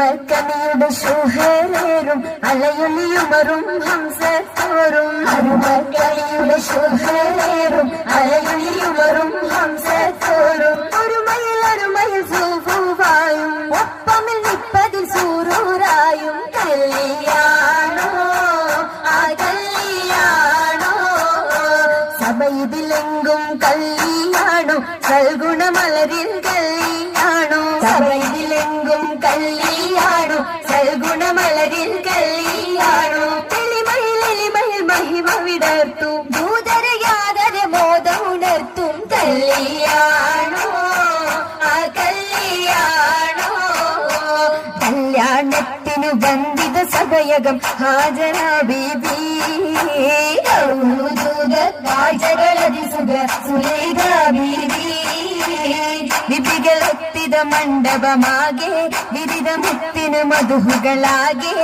അരുമക്കനിയുടെ ശോഹരേറും അലയൊലിയുമറും ഹംസത്തോറും അരുമക്കനിയുടെ ശോഹരേറും അലയൊലിയുമറും ഹംസത്തോറും ഒരു മയിൽ സൂഫുവായും ഒപ്പമിൽ നിപ്പതിൽ സൂറൂറായും കല്യാണോ ആ കല്യാണോ സഭയിതിലെങ്കും കല്യാണോ സൽഗുണമലരിൽ കല്യാണോ സഭയിതിലെങ്കും കല്യാണോ സൽഗുണമലരിൽ കല്യാണോ എളിമയിൽ മഹിമ വിടർത്തും ദൂതര യാതര മോദം ഉണർത്തും കല്യാണോ ആ കല്യാണോ കല്യാണത്തിനു ബന്ധിത സഭയകം ഹാജര ബീബി വിധികളെത്തിത മണ്ഡപമാകെ വിവിധ മുത്തിനു മധുഹുകളാകെ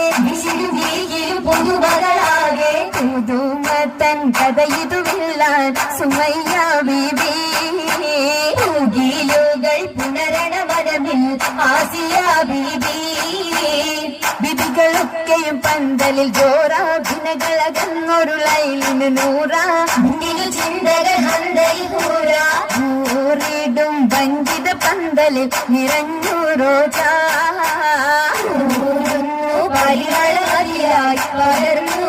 പുതുമകളാകെ പുതുമത്തൻ കഥയിതുവില്ലാൻ സുമയ്യ ബീബി ഗീലുകൾ പുനരണ വരമിൽ ആസിയ ബീബി വിധികളൊക്കെയും പന്തലിൽ ജോറാഭിനകളകന്നൊരു ലൈലിന് നൂറാ ചിന്തകൾ നൂറിടും വഞ്ചിത പന്തലിൽ നിറഞ്ഞു റോജാ പരികളായി പടർന്നു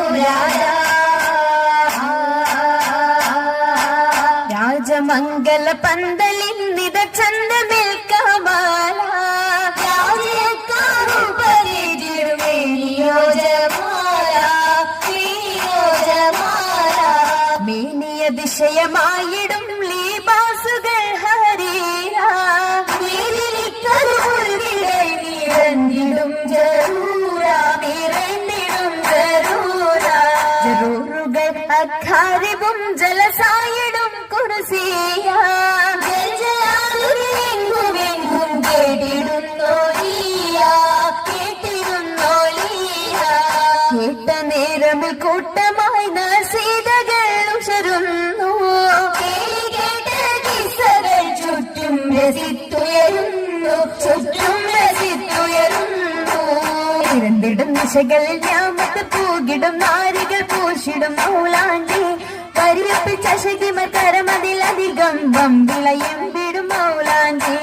രാജമംഗല പന്തലിൽ നിത ചന്തമിൽ കമാല മേനിയ ദിശയമായിടും ലീബാസുകൾ ഹരീരാ നിറഞ്ഞിടും ജറൂറുകൾ അഖാരിബും ജലസായിടും കുർസിയ കേട്ട നേരമിൽ കൂട്ടമായി നസീതകൾ ഉഷരുന്നു ചുറ്റും രസിത്തുയരുന്നു ഇരണ്ടിടും ദിശകളിൽ ഞാമത്ത് പൂകിടും നാരികൾ പൂശിടും മൗലാണ്ടി കരിയപ്പിച്ച ശകിമർ കരമതിലധികം വമ്പിളയും വിടും മൗലാണ്ടി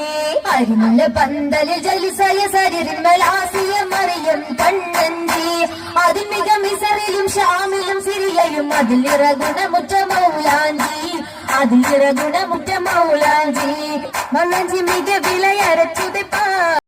അരിമുല്ല പന്തലിൽ ജലിസയ സരിമലാസിയ മറിയം കണ്ണഞ്ചി അതിമിക മിസറിലും ഷാമിലും സിറിയയും അതിലിറഗുണമുറ്റ മൗലാഞ്ചി അതിലിറഗുണമുറ്റ മൗലാഞ്ചി മൗലാഞ്ചി മിക വിളയരച്ചുതപ്പാ